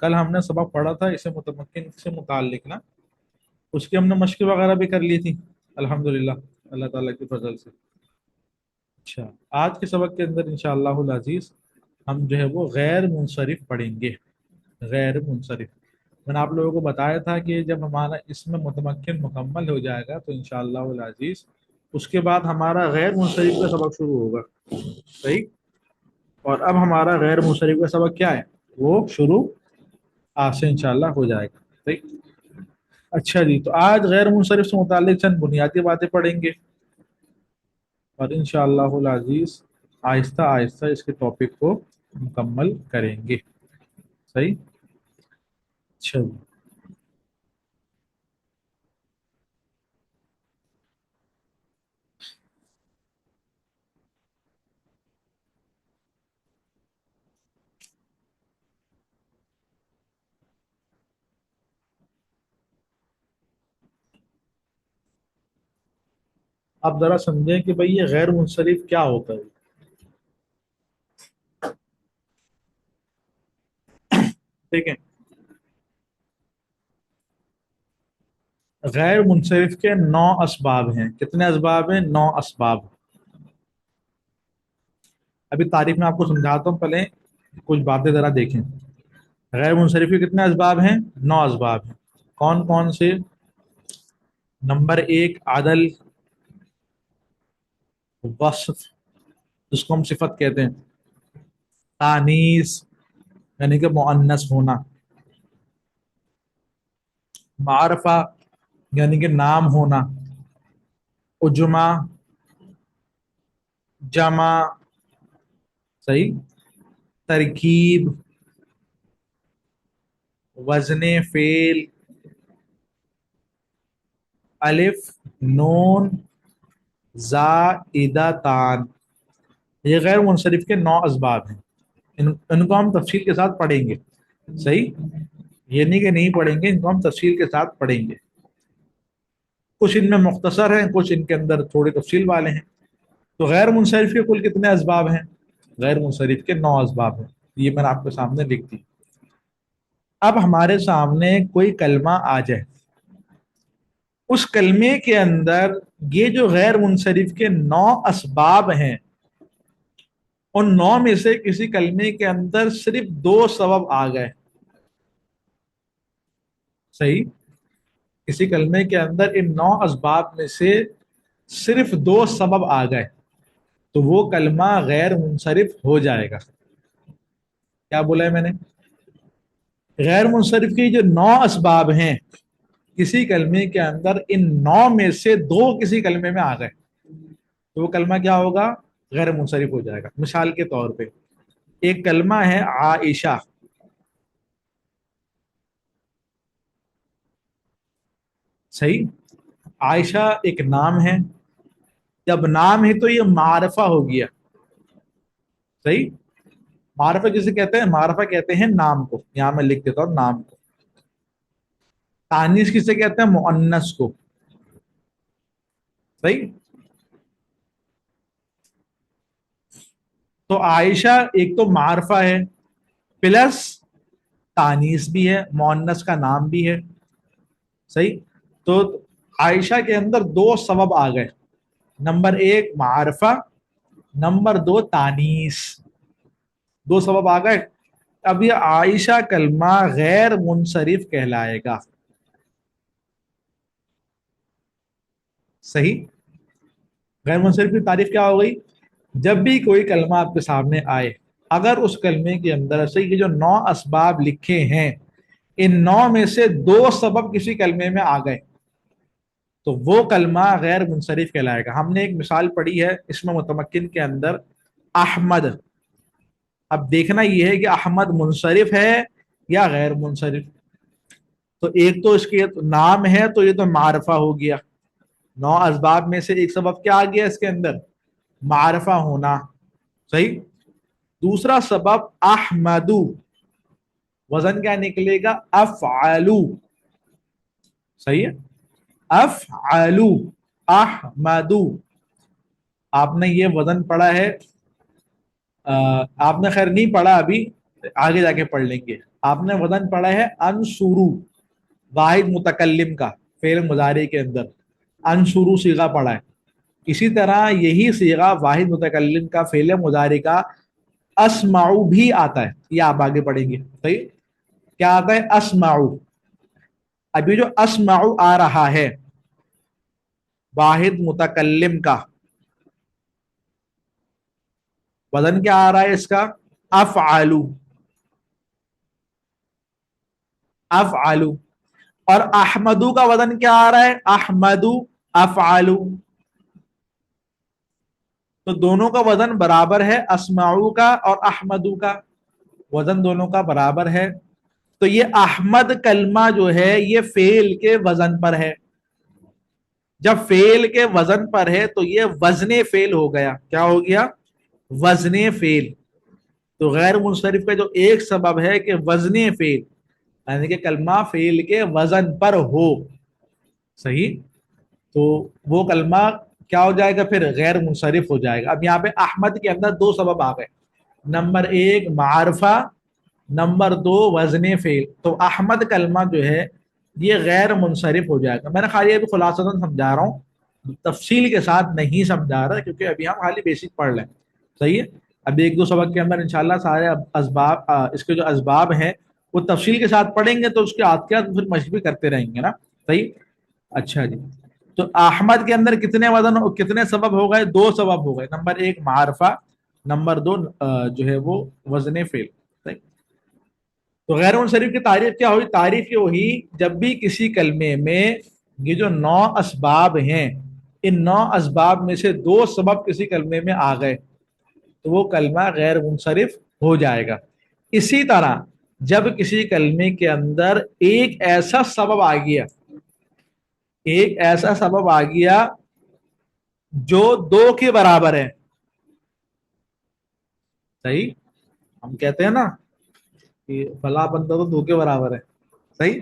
کل ہم نے سبق پڑھا تھا اسے متمکن سے متعلق نا، اس کی ہم نے مشق وغیرہ بھی کر لی تھی الحمدللہ، اللہ تعالیٰ کے فضل سے۔ اچھا، آج کے سبق کے اندر انشاءاللہ العزیز ہم جو ہے وہ غیر منصرف پڑھیں گے۔ غیر منصرف میں نے آپ لوگوں کو بتایا تھا کہ جب ہمارا اس میں متمکن مکمل ہو جائے گا تو انشاءاللہ العزیز اس کے بعد ہمارا غیر منصرف کا سبق شروع ہوگا، صحیح؟ اور اب ہمارا غیر منصرف کا سبق کیا ہے؟ وہ شروع آج سے انشاءاللہ ہو جائے گا، صحیح؟ اچھا جی، تو آج غیر منصرف سے متعلق چند بنیادی باتیں پڑھیں گے اور انشاءاللہ العزیز آہستہ آہستہ اس کے ٹاپک کو مکمل کریں گے، صحیح؟ اچھا جی، آپ ذرا سمجھیں کہ بھئی یہ غیر منصرف کیا ہوتا ہے۔ ٹھیک ہے، غیر منصرف کے 9 اسباب ہیں۔ کتنے اسباب ہیں؟ 9 اسباب۔ ابھی تعریف میں آپ کو سمجھاتا ہوں، پہلے کچھ باتیں ذرا دیکھیں۔ غیر منصرف کے کتنے اسباب ہیں؟ 9 اسباب ہیں۔ کون کون سے؟ نمبر 1 عدل، وصف جس کو ہم صفت کہتے ہیں، تانیث یعنی کہ مؤنث ہونا، معرفہ یعنی کہ نام ہونا، عجمہ جمع، صحیح، ترکیب، وزن فعل، الف نون زائدتان، یہ غیر منصرف کے 9 اسباب ہیں۔ ان کو ہم تفصیل کے ساتھ پڑھیں گے، صحیح؟ یہ نہیں کہ نہیں پڑھیں گے، ان کو ہم تفصیل کے ساتھ پڑھیں گے۔ کچھ ان میں مختصر ہیں، کچھ ان کے اندر تھوڑی تفصیل والے ہیں۔ تو غیر منصرف کے کل کتنے اسباب ہیں؟ غیر منصرف کے 9 اسباب ہیں، یہ میں نے آپ کے سامنے لکھ دی۔ اب ہمارے سامنے کوئی کلمہ آ جائے، اس کلمے کے اندر یہ جو غیر منصرف کے 9 اسباب ہیں، ان 9 میں سے کسی کلمے کے اندر صرف 2 سبب آ گئے، صحیح؟ کسی کلمے کے اندر ان 9 اسباب میں سے صرف 2 سبب آ گئے تو وہ کلمہ غیر منصرف ہو جائے گا۔ کیا بولا ہے میں نے؟ غیر منصرف کی جو 9 اسباب ہیں، کسی کلمے کے اندر ان 9 میں سے 2 کسی کلمے میں آ گئے تو وہ کلمہ کیا ہوگا؟ غیر منصرف ہو جائے گا۔ مثال کے طور پہ ایک کلمہ ہے عائشہ، صحیح؟ عائشہ ایک نام ہے، جب نام ہے تو یہ معرفہ ہو گیا، صحیح؟ معرفہ کسے کہتے ہیں؟ معرفہ کہتے ہیں نام کو، یہاں میں لکھ دیتا ہوں نام کو۔ تانیث کسے کہتے ہیں؟ مؤنث کو، صحیح؟ تو عائشہ ایک تو معرفہ ہے پلس تانیث بھی ہے، مؤنث کا نام بھی ہے، صحیح؟ تو عائشہ کے اندر 2 سبب آ گئے، نمبر 1 معرفہ، نمبر 2 تانیث، 2 سبب آ گئے۔ اب یہ عائشہ کلمہ غیر منصرف کہلائے گا، صحیح؟ غیر منصرف کی تعریف کیا ہو گئی؟ جب بھی کوئی کلمہ آپ کے سامنے آئے، اگر اس کلمے کے اندر سے یہ جو 9 اسباب لکھے ہیں، ان 9 میں سے 2 سبب کسی کلمے میں آ گئے تو وہ کلمہ غیر منصرف کہلائے گا۔ ہم نے ایک مثال پڑھی ہے اس میں متمکن کے اندر، احمد۔ اب دیکھنا یہ ہے کہ احمد منصرف ہے یا غیر منصرف۔ تو ایک تو اس کے نام ہے تو یہ تو معرفہ ہو گیا، 9 اسباب میں سے ایک سبب کیا آ گیا اس کے اندر؟ معرفہ ہونا، صحیح؟ دوسرا سبب احمدو، وزن کیا نکلے گا؟ افعلو، صحیح ہے؟ افعلو، احمدو۔ آپ نے یہ وزن پڑھا ہے، آپ نے خیر نہیں پڑھا ابھی، आगे जाके पढ़ लेंगे। आपने वजन पढ़ा है अनशुरू, वाहिद मुतकल्लिम का फेल मुजारे के अंदर अनशुरू सीगा पढ़ा है। इसी तरह यही सीगा वाहिद मुतकल्लिम का फेल मुजारे का अस्माउ भी आता है, ये आप आगे पढ़ेंगे। सही, क्या आता है? अस्माउ। अभी जो अस्माउ आ रहा है वाहिद मुतकल्लिम का, वजन क्या आ रहा है इसका? अफ़आलू, अफ़आलू। और अहमदू का वजन क्या आ रहा है? अहमदू, अफ़आलू। तो दोनों का वजन बराबर है, अस्माउ का और अहमदू का वजन दोनों का बराबर है। तो ये अहमद कलमा जो है ये फेल के वजन पर है। जब फेल के वजन पर है तो ये वजने फेल हो गया। क्या हो गया? वजने फेल। तो गैर मुनसरिफ का जो एक सबब है कि वजने फेल, यानी कि कलमा फेल के वजन पर हो। सही, तो वो कलमा क्या हो जाएगा? फिर गैर मुनसरिफ हो जाएगा। अब यहाँ पे अहमद के अंदर दो सबब आ गए, नंबर एक मारफा, नंबर दो वजने फेल। तो अहमद कलमा जो है ये गैर मुनसरिफ हो जाएगा। मैंने खाली अभी खुलासतन समझा रहा हूँ, तफसील के साथ नहीं समझा रहा, क्योंकि अभी हम खाली बेसिक पढ़ लें। सही है, अभी एक दो सबक के अंदर इंशाल्लाह सारे असबाब, इसके जो असबाब हैं वो तफसील के साथ पढ़ेंगे, तो उसके आत फिर मशक भी करते रहेंगे ना। सही, अच्छा जी। तो अहमद के अंदर कितने वजन, कितने सबब हो गए? दो सबब हो गए, नंबर एक मारफा, नंबर दो जो है वो वजन फेल। सही। तो गैर मुनसरिफ की तारीफ क्या हुई? तारीफ ये हुई जब भी किसी कलमे में ये जो 9 असबाब हैं, इन 9 असबाब में से दो सबब किसी कलमे में आ गए तो वो कलमा गैर मुनसरिफ हो जाएगा। इसी तरह जब किसी कलमे के अंदर एक ऐसा सबब आ गया, एक ऐसा सबब आ गया जो दो के बराबर है। सही, हम कहते हैं ना कि फला बंदा तो दो के बराबर है। सही,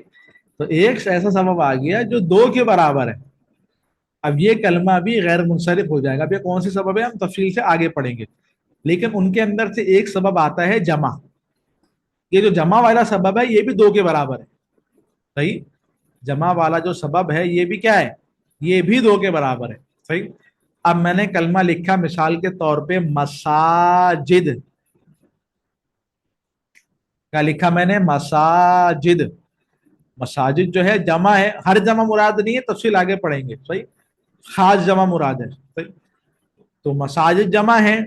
तो एक ऐसा सबब आ गया जो दो के बराबर है, अब ये कलमा भी गैर मुनसरिफ हो जाएगा। अब ये कौन सी सबब है हम तफसील से आगे पढ़ेंगे, लेकिन उनके अंदर से एक सबब आता है जमा। ये जो जमा वाला सबब है ये भी दो के बराबर है। सही, जमा वाला जो सबब है ये भी क्या है? ये भी दो के बराबर है। सही। अब मैंने कलमा लिखा मिसाल के तौर पे मसाजिद, क्या लिखा मैंने? मसाजिद। मसाजिद जो है जमा है, हर जमा मुराद नहीं है, तफसील आगे पढ़ेंगे। सही, खास जमा मुराद है। सही, तो मसाजिद जमा है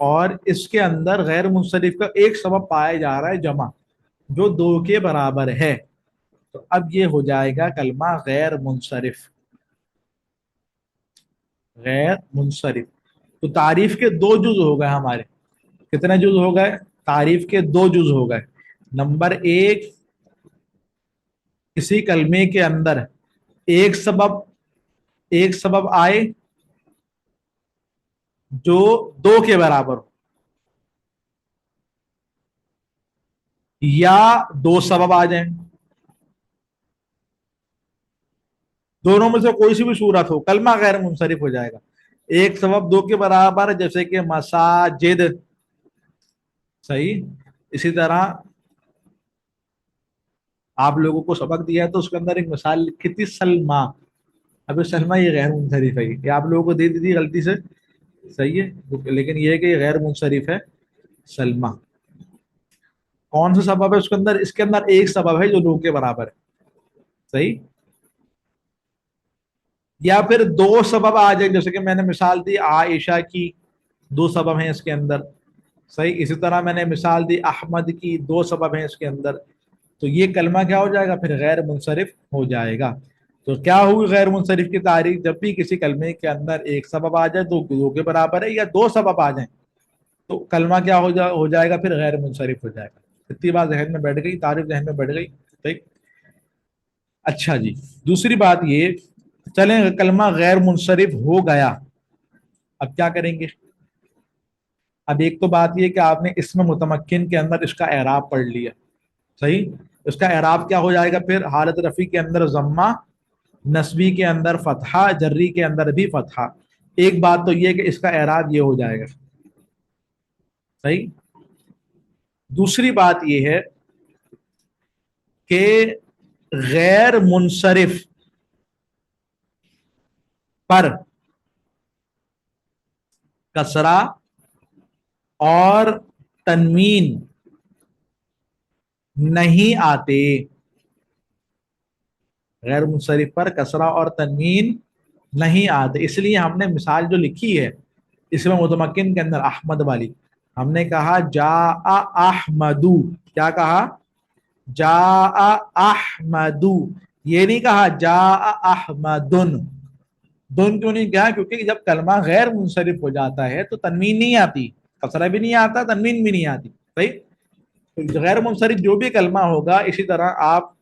और इसके अंदर गैर मुनसरिफ का एक सबब पाया जा रहा है जमा, जो दो के बराबर है। तो अब ये हो जाएगा कलमा गैर मुनसरिफ, गैर मुनसरिफ। तो तारीफ के दो जुज हो गए हमारे। कितने जुज हो गए? तारीफ के दो जुज हो गए। नंबर एक, किसी कलमे के अंदर एक सबब, एक सबब आए जो दो के बराबर हो, या दो सबब आ जाएं, दोनों में से कोई सी भी सूरत हो कलमा गैर मुनसरिफ हो जाएगा। एक सबब दो के बराबर जैसे कि मसाजिद। सही, इसी तरह आप लोगों को सबक दिया है तो उसके अंदर एक मिसाल लिखी थी सलमा। अब सलमा ये गैर मुनसरिफ है, ये आप लोगों को दे दी थी गलती से। सही है, लेकिन ये है कि ये गैर मुनसरिफ है सलमा। कौन सा सबब है उसके अंदर? इसके अंदर एक सबब है जो दो के बराबर है। सही, या फिर दो सबब आ जाए, जैसे कि मैंने मिसाल दी आयशा की, दो सबब हैं इसके अंदर। सही, इसी तरह मैंने मिसाल दी अहमद की, दो सबब हैं इसके अंदर। तो ये कलमा क्या हो जाएगा? फिर गैर मुनसरिफ हो जाएगा। तो क्या हुई गैर मुनसरिफ की तारीफ? जब भी किसी कलमे के अंदर एक सबब आ जाए तो दो के बराबर है, या दो सबब आ जाए तो कलमा क्या हो जाएगा? फिर गैर मुनसरिफ हो जाएगा। इतनी बात जहन में बैठ गई, तारीफ जहन में बैठ गई। ठीक, अच्छा जी। दूसरी बात ये, चलें कलमा गैर मुनसरिफ हो गया, अब क्या करेंगे? अब एक तो बात ये कि आपने इसमें मुतमक्किन के अंदर इसका एराब पढ़ लिया। सही, इसका एराब क्या हो जाएगा? फिर हालत रफी के अंदर जम्मा, नस्बी के अंदर फतहा, जर्री के अंदर भी फतहा। एक बात तो ये कि इसका एराब ये हो जाएगा। सही, دوسری بات یہ ہے کہ غیر منصرف پر کسرہ اور تنوین نہیں آتے. غیر منصرف پر کسرہ اور تنوین نہیں آتے. اس لیے ہم نے مثال جو لکھی ہے اس میں متمکن کے اندر احمد والی، ہم نے کہا جا احمدو. کیا کہا؟ جا احمدو. یہ نہیں کہا جا احمدن. دن کیوں نہیں کہا؟ کیونکہ جب کلمہ غیر منصرف ہو جاتا ہے تو تنوین نہیں آتی، کسرہ بھی نہیں آتا، تنوین بھی نہیں آتی. صحیح؟ غیر منصرف جو بھی کلمہ ہوگا، اسی طرح آپ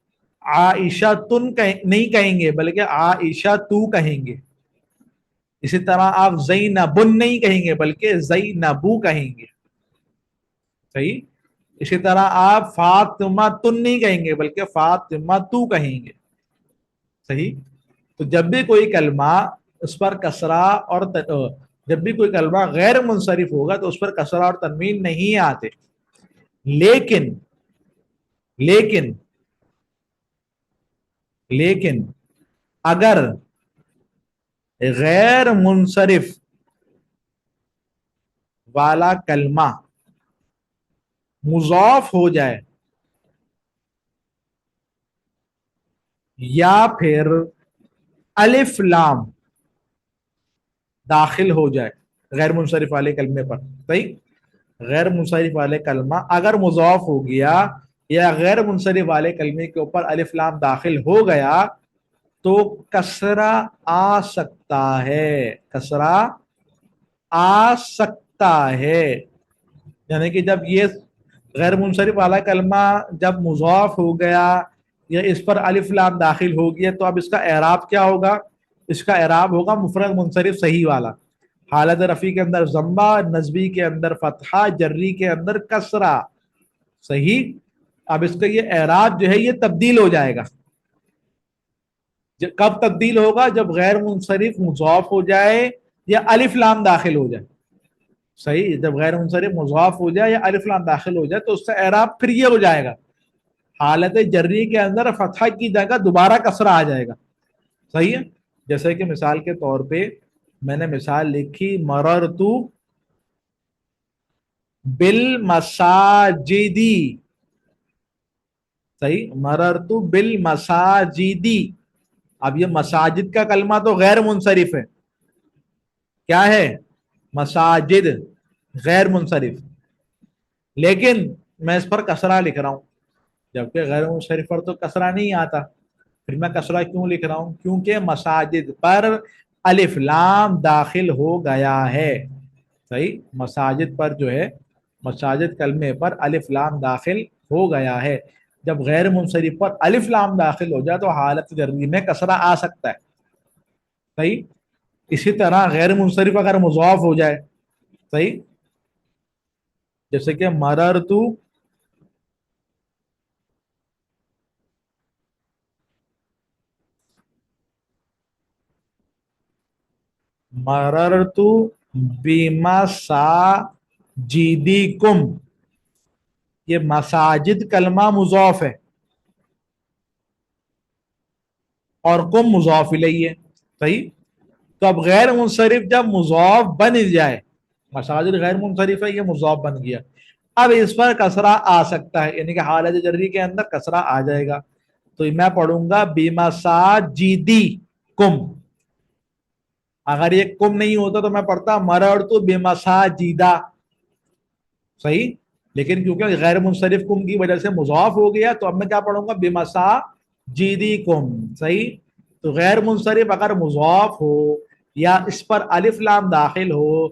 عائشہ تن نہیں کہیں گے بلکہ عائشہ تو کہیں گے. اسی طرح آپ زینبن نہیں کہیں گے بلکہ زینبو کہیں گے. صحیح؟ اسی طرح آپ فاطمہ تن نہیں کہیں گے بلکہ فاطمہ تو کہیں گے. صحیح؟ تو جب بھی کوئی کلمہ اس پر کسرہ اور جب بھی کوئی کلمہ غیر منصرف ہوگا تو اس پر کسرہ اور تنوین نہیں آتے. لیکن لیکن لیکن اگر غیر منصرف والا کلمہ مضاف ہو جائے یا پھر الف لام داخل ہو جائے غیر منصرف والے کلمے پر. صحیح؟ غیر منصرف والے کلمہ اگر مضاف ہو گیا یا غیر منصرف والے کلمے کے اوپر الف لام داخل ہو گیا تو کسرہ آ سکتا ہے. کسرہ آ سکتا ہے. یعنی کہ جب یہ غیر منصرف والا کلمہ جب مضاف ہو گیا یا اس پر الف لام داخل ہو گیا تو اب اس کا اعراب کیا ہوگا؟ اس کا اعراب ہوگا مفرد منصرف صحیح والا. حالت رفع کے اندر ضمہ، نصبی کے اندر فتحہ، جری کے اندر کسرہ. صحیح؟ اب اس کا یہ اعراب جو ہے یہ تبدیل ہو جائے گا. کب تبدیل ہوگا؟ جب غیر منصرف مضاف ہو جائے یا الف لام داخل ہو جائے. صحیح؟ جب غیر منصرف مضاف ہو جائے یا الف لام داخل ہو جائے تو اس کا اعراب پھر یہ ہو جائے گا، حالت جری کے اندر فتحہ کی جگہ دوبارہ کسرہ آ جائے گا. صحیح ہے؟ جیسے کہ مثال کے طور پہ میں نے مثال لکھی مررتو بالمساجدی. صحیح؟ مررتو بالمساجدی. اب یہ مساجد کا کلمہ تو غیر منصرف ہے. کیا ہے؟ مساجد غیر منصرف. لیکن میں اس پر کسرہ لکھ رہا ہوں جبکہ غیر منصرف پر تو کسرہ نہیں آتا. پھر میں کسرہ کیوں لکھ رہا ہوں؟ کیونکہ مساجد پر الف لام داخل ہو گیا ہے. صحیح؟ مساجد پر جو ہے، مساجد کلمے پر الف لام داخل ہو گیا ہے. جب غیر منصرف پر الف لام داخل ہو جائے تو حالت جری میں کسرہ آ سکتا ہے. صحیح؟ اسی طرح غیر منصرف اگر مضاف ہو جائے، صحیح، جیسے کہ مررتو مررتو بمساجدکم. یہ مساجد کلمہ مضاف ہے اور کم مضاف الیہ ہے. صحیح؟ تو اب غیر منصرف جب مضاف بن جائے، مساجد غیر منصرف ہے، یہ مضاف بن گیا، اب اس پر کسرہ آ سکتا ہے، یعنی کہ حالت جری کے اندر کسرہ آ جائے گا. تو میں پڑھوں گا بمساجدکم. اگر یہ کم نہیں ہوتا تو میں پڑھتا مررتو بمساجدہ. صحیح؟ لیکن کیونکہ غیر منصرف کم کی وجہ سے مضاف ہو گیا تو اب میں کیا پڑھوں گا؟ بمساجدکم. صحیح؟ تو غیر منصرف اگر مضاف ہو یا اس پر الف لام داخل ہو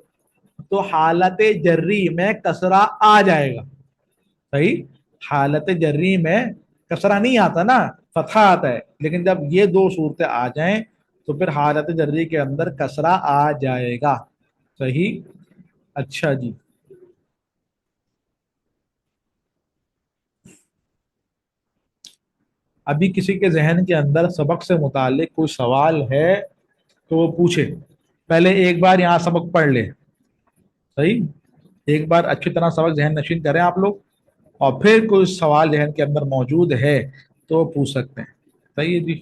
تو حالت جری میں کسرہ آ جائے گا. صحیح؟ حالت جری میں کسرہ نہیں آتا نا، فتحہ آتا ہے. لیکن جب یہ دو صورتیں آ جائیں تو پھر حالت جری کے اندر کسرہ آ جائے گا. صحیح؟ اچھا جی، ابھی کسی کے ذہن کے اندر سبق سے متعلق کوئی سوال ہے تو وہ پوچھے. پہلے ایک بار یہاں سبق پڑھ لے. صحیح؟ ایک بار اچھی طرح سبق ذہن نشین کریں آپ لوگ. اور پھر کوئی سوال ذہن کے اندر موجود ہے تو وہ پوچھ سکتے ہیں. صحیح ہے جی.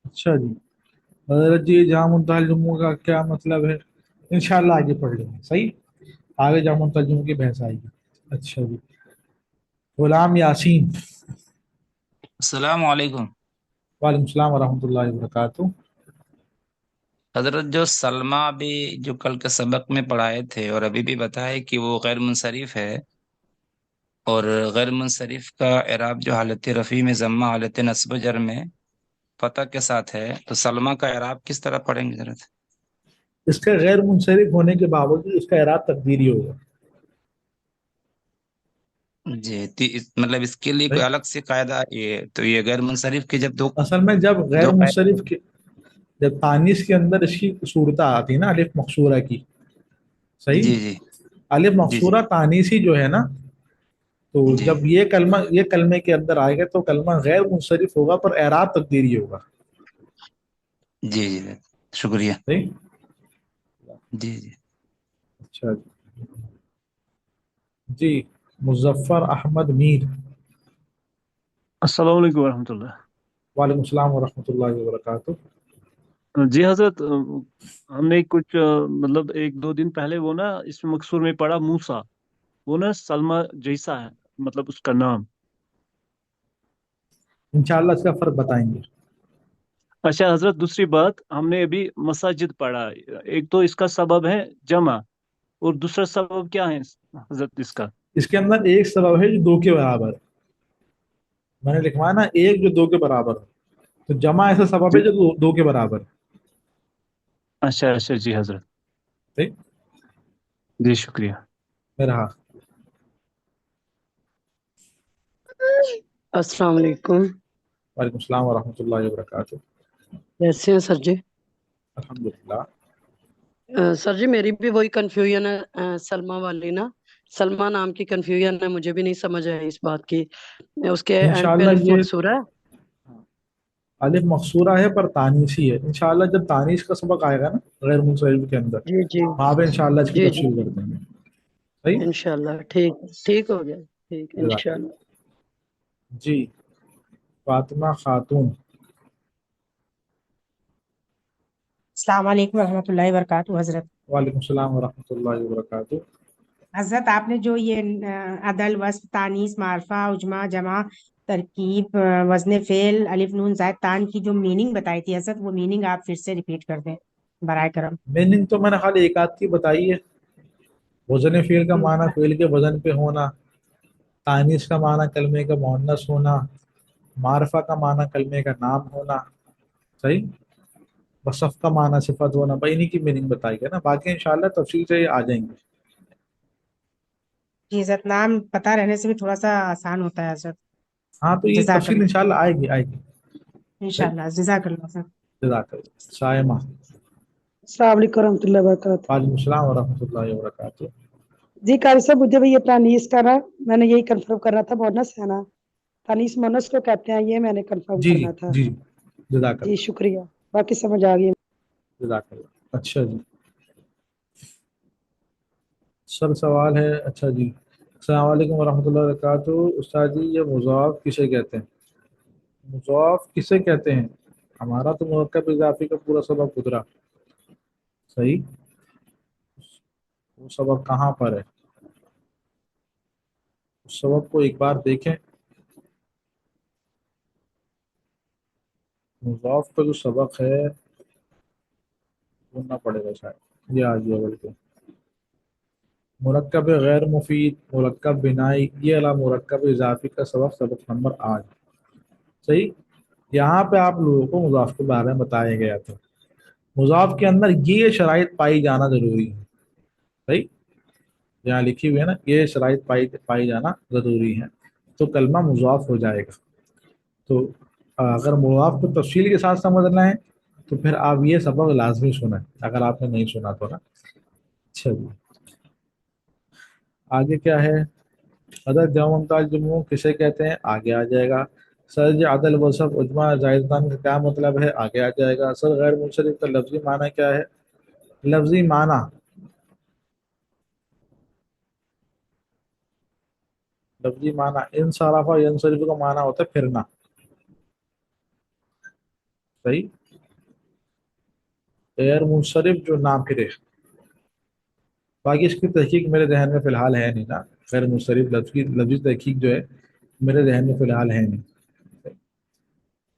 اچھا جی. حضرت جی جہاں منتہی الجموں کا کیا مطلب ہے؟ انشاءاللہ آگے پڑھ لیں گے. صحیح. آگے جہاں منتہی الجموں کی بحث آئے گی. اچھا جی. غلام یاسین. السلام علیکم. وعلیکم السلام ورحمۃ اللہ وبرکاتہ. حضرت جو سلمہ بھی جو کل کے سبق میں پڑھائے تھے اور ابھی بھی بتائے کہ وہ غیر منصرف ہے، اور غیر منصرف کا اعراب جو حالت رفیع میں ضمہ، حالت نصب جر میں فتح کے ساتھ ہے، تو سلمہ کا اعراب کس طرح پڑھیں گے حضرت؟ اس کے غیر منصرف ہونے کے باوجود اس کا اعراب تقدیری ہوگا. جی، مطلب اس کے لیے کوئی صحیح؟ الگ سے قاعدہ؟ یہ غیر منصرف کے جب دو اصل میں جب غیر دو قاعدے. منصرف کے جب تانیث کے اندر اس کی صورتیں آتی نا الف مقصورہ کی. صحیح. جی جی الف جی جی مقصورہ تانیثی جو ہے نا، تو جی جب یہ کلمے کے اندر آئے گا تو کلمہ غیر منصرف ہوگا پر اعراب تقدیری ہوگا. جی جی، شکریہ. صحیح. جی جی. اچھا جی. जी, मुजफ्फर अहमद मीर। अस्सलाम वालेकुम वरहमतुल्लाह। वालेकुम सलाम व रहमतुल्लाहि व बरकातुहू। जी हजरत, हमने कुछ मतलब एक दो दिन पहले वो ना इसमें मकसूर में पढ़ा मूसा, वो ना सलमा जैसा है, मतलब उसका नाम। इंशाअल्लाह इसका फर्क बताएंगे। अच्छा हजरत, दूसरी बात, हमने अभी मसाजिद पढ़ा। एक तो इसका सबब है जमा, और दूसरा सबब क्या है हजरत इसका? इसके अंदर एक सबब है जो दो के बराबर है। मैंने लिखवाया ना, एक जो दो के बराबर है, तो जमा ऐसा सबब है जी। जो दो के बराबर है। अच्छा अच्छा जी हजरत। ठीक। जी शुक्रिया। मेरा। अस्सलाम वालेकुम। वालेकुम सलाम व रहमतुल्लाहि व बरकातुहू। कैसे हैं सर जी? अल्हम्दुलिल्लाह। सर जी मेरी भी वही कंफ्यूजन है, सलमा वाली ना, सलमा नाम की कंफ्यूजन है, मुझे भी नहीं समझ है इस बात की। उसके एंड पे इंशाअल्लाह अलिफ ये मकसूरा है। अलिफ मकसूरा है पर तानीसी है। इंशाअल्लाह जब तानीस का सबक आएगा ना गैर मुंसरिफ के अंदर, जी जी वहां पे इंशाअल्लाह इसकी जी जी। तफसील कर देंगे। सही। इंशाल्लाह ठीक ठीक हो गया, ठीक जज़ाकल्लाह। इंशाल्लाह। जी, फातिमा खातून। अस्सलाम वालेकुम रहमतुल्लाहि व बरकातुहू हजरत। वालेकुम सलाम व रहमतुल्लाहि व बरकातुहू। हजरत आपने जो ये अदल वस्फ तानीस मारफा उजमा जमा तरकीब वजन फेल अलिफ नून जायद तान की जो मीनिंग बताई थी हजरत, वो मीनिंग आप फिर से रिपीट कर दें बराए करम। मीनिंग तो मैंने खाली एक आध की बताई है। वजन फ़ेल का माना फ़ेल के वजन पे होना, तानीस का माना कलमे का मुअन्नस होना, मारफा का माना कलमे का नाम होना। सही। वसफ का माना सिफत होना, भाई इन्हीं की मीनिंग बताई है ना, बाकी इंशाल्लाह तफसील से आ जाएंगे। जी हजरत, नाम पता रहने से भी थोड़ा सा आसान होता है हजरत। हाँ, तो ये तफसील जजाकल्ला। इंशाल्लाह आएगी आएगी। सही। इंशाल्लाह जजाकल्ला सर। जज़ाकल्लाह। सायमा। अस्सलाम वालेकुम रहमतुल्लाहि व बरकातहू। वालेकुम सलाम व रहमतुल्लाहि व बरकातुहू। जी कारी साहब, मुझे भी ये तानीस का ना, मैंने यही कंफर्म करना था, बोनस है ना, तानीस मोनस को कहते हैं, ये मैंने कंफर्म जी जी करना था। जी। जी जज़ाकल्लाह। शुक्रिया, बाकी समझ आ गई। जज़ाकल्लाह। अच्छा जी। सर सवाल है। अच्छा जी। अस्सलाम वालेकुम वरहमतुल्लाहि वबरकातुहू। उस्ताद जी, ये मुज़ाफ किसे कहते हैं? मुज़ाफ किसे कहते हैं? हमारा तो मुरक्कब इजाफी का पूरा सबक गुजरा। सही। वो सबक कहाँ पर है? उस सबक को एक बार देखें। मुज़ाफ का जो सबक है ढूंढना पड़ेगा शायद, ये आ गया बल्कि। मुरक्कब गैर मुफीद, मुरक्कब बिनाई, ये अला मुरक्कब इजाफी का सबक, सबक नंबर 8। सही। यहाँ पे आप लोगों को मुज़ाफ के बारे में बताया गया था। मुज़ाफ के अंदर ये शराइत पाई जाना जरूरी है। सही। यहाँ लिखी हुई है ना, ये शराइत पाई पाई जाना जरूरी है, तो कलमा मुज़ाफ हो जाएगा। तो अगर मुज़ाफ को तफसील के साथ समझना है तो फिर आप ये सबक लाजमी सुने, अगर आपने नहीं सुना तो ना। अच्छा जी। आगे क्या है? अदद जमा मुमताज जुम्मू किसे कहते हैं? आगे आ जाएगा। सर जी, अदल वसफ उजमा जायज़ान का क्या मतलब है? आगे आ जाएगा। सर गैर मुनसरिफ का लफ्जी माना क्या है? लफ्जी माना, लफ्जी माना इन सराफा यनसरिफ का माना होता है फिरना। सही। गैर मुनसरिफ जो ना फिरे। बाकी इसकी तहकीक मेरे जहन में फिलहाल है नहीं ना। गैर मुनसरिफ लफ्ज की लफ्जी तहकीक जो है मेरे जहन में फिलहाल है नहीं।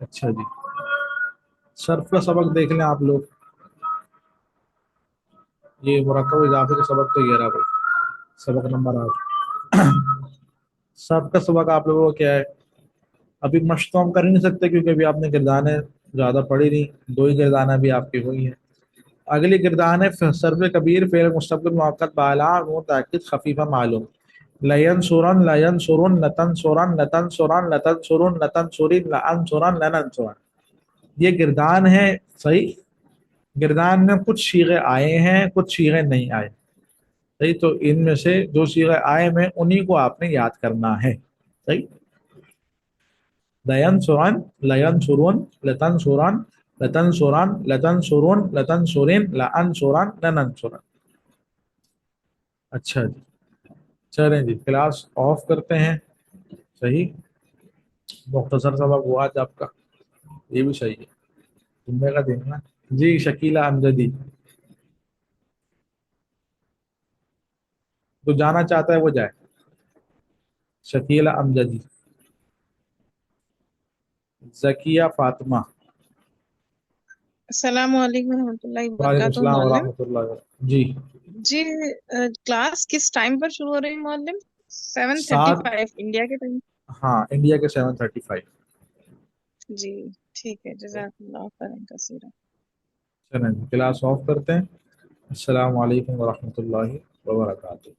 अच्छा जी। सर्फ का सबक देख लें आप लोग। ये मुरक्कब इजाफे का सबक तो ये रहा भाई, सबक नंबर 8। सर्फ का सबक आप लोगों को क्या है? अभी मश्क तो हम कर ही नहीं सकते क्योंकि अभी आपने गिरदाने ज़्यादा पढ़ी नहीं, दो ही गिरदाने भी आपकी हुई हैं। अगली गिरदान है सर्फ कबीर फेल मुस्तक़बिल मुअक्कद बाला नून ताकीद खफीफा मालूम। लयन सुरन लयन सुरुन लतन सुरन लतन सुरन लतन सुरुन लतन सुरिन लन सुरन लनन सुरन, ये गिरदान है। सही। गिरदान में कुछ शीगे आए हैं, कुछ शीगे नहीं आए। सही। तो इनमें से जो शीगे आए में उन्हीं को आपने याद करना है। सही। लयन सुरन लयन सुरुन लतन सुरन लतन सुरन लतन सुरुन लतन सुरिन लन सुरन लनन सुरन। اچھا جی، چلیں جی کلاس آف کرتے ہیں. صحیح، مختصر سبق ہوا آج آپ کا، یہ بھی صحیح ہے، جمعے کا دن نا. جی شکیلہ امجدی، جو جانا چاہتا ہے وہ جائے. شکیلہ امجدی. زکیہ فاطمہ. السلام علیکم ورحمۃ اللہ وعلیکم وبرکاتہ السلام معلم. ورحمۃ اللہ وبرکاتہ. جی جی کلاس کس ٹائم پر شروع ہو رہی ہے معلم؟ 7، 7:35 انڈیا کے ٹائم. ہاں انڈیا کے 7:35. جی ٹھیک ہے، جزاک اللہ خیرا کثیرا. چلیں کلاس آف کرتے ہیں. السلام علیکم ورحمۃ اللہ وبرکاتہ.